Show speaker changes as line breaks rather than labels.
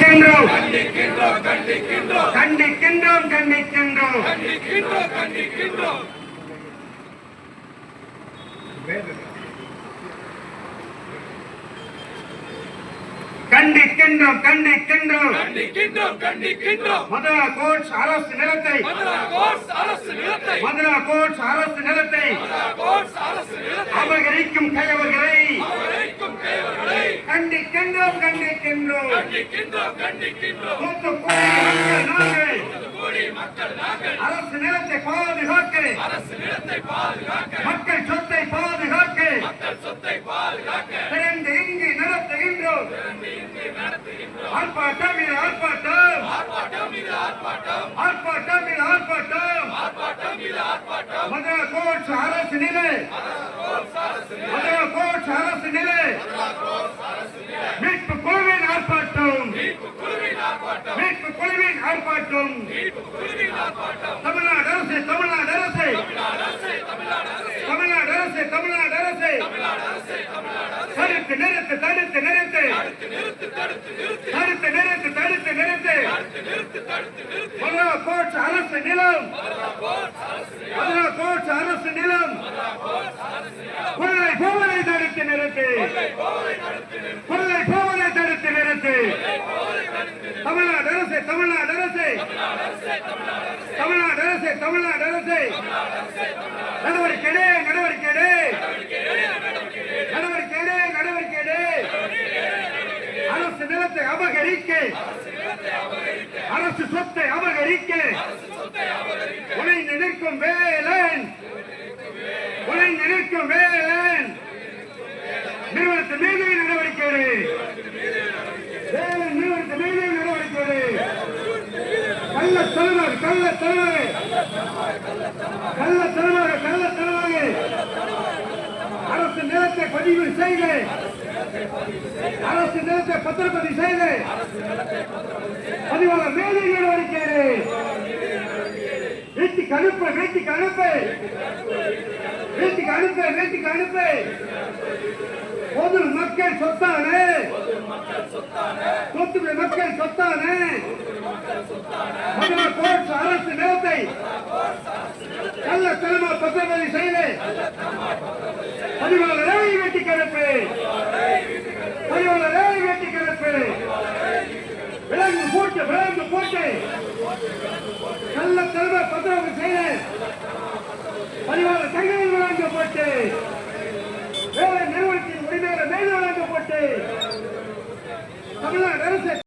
கண்டிக்கின்றோம்
கண்டிக்கின்றோம்
கண்டிக்கின்றோம் கண்டிக்கின்றோம்
கண்டிக்கின்றோம்
கண்டிக்கின்றோம் கண்டிக்கின்றோம்
கண்டிக்கின்றோம் கண்டிக்கின்றோம்
மதுரா கோட்ஸ் அரசு நிலத்தை மதுரா கோட்ஸ் அரசு நிலத்தை அபகரிக்கும் கயவர்களை கண்டிக்கின்றோம் கண்டிக்கின்றோம் தூத்துக்குடி மக்கள் அரசு நிலத்தை பாதுகாக்க மக்கள் சொத்தை பாதுகாக்க திரண்டு இங்கு நடத்துகின்றோம் ஆர்ப்பாட்டம் இது ஆர்ப்பாட்டம் ஆர்ப்பாட்டம் இது ஆர்ப்பாட்டம் மதுரா கோட்ஸ் அரசு நிலை மதுரா கோட்ஸ் அரசு நிலை மீட்பு குழுவின் ஆர்ப்பாட்டம் மீட்பு குழுவின் ஆர்ப்பாட்டம் தமிழ்நாடு அரசு தமிழ்நாடு அரசு தமிழ்நாடு அரசு தமிழ்நாடு அரசு தடுத்து நிறுத்து தடுத்து நிறுத்து தடுத்து நிறுத்து தடுத்து நிறுத்து மதுரா கோட்ஸ் அரசு நிலம் மதுரா கோட்ஸ் அரசு நிலம் கொள்ளை போவதை தடுத்து நிறுத்து கொள்ளை போவதை தடுத்து நிறுத்து தமிழ்நாடு அரசு தமிழ்நாடு அரசு தமிழ்நாடு அரசு தமிழ்நாடு அரசு நடவடிக்கை நடவடிக்கை நடவடிக்கை நடவடிக்கை அரசு நிலத்தை அபகரிக்க அரசு சொத்தை அபகரிக்க உழைந்து நிற்கும் வேலன் உழைந்து நிற்கும் வேலன் நிறுவனத்தின் மீது நடவடிக்கை வேலன் நிறுவனத்தின் மீது நடவடிக்கை கள்ள தலைவர் கள்ள தலைவர் கள்ள தலைவர் கள்ள தலைவர் அரசு நிலத்தை பதிவு செய்த அரசு நிலத்தை பத்திரப்பதிவு செய்த பதிவாளர் மீது நடவடிக்கை வீட்டுக்கு அனுப்ப வீட்டுக்கு அனுப்ப வீட்டுக்கு அனுப்ப வீட்டுக்கு அனுப்ப பொது மக்கள் சொத்தானே தூத்துக்குடி மக்கள் சொத்தானே மதுரா கோட்ஸ் அரசு நிலத்தை கள்ளத்தனமா பத்திரப்பதிவு செய்த பதிவாளரை வீட்டுக்கு அனுப்பு பதிவாளரை வீட்டுக்கு அனுப்பு விலங்கு போட்டு கள்ளத்தனமா பத்திரப்பதிவு செய்த பதிவாளர் தகவல் வழங்கப்பட்டு வேலை நிறுவனத்தின் உரிமையாளர் மேல் வழங்கப்பட்டு தமிழ்நாடு அரசு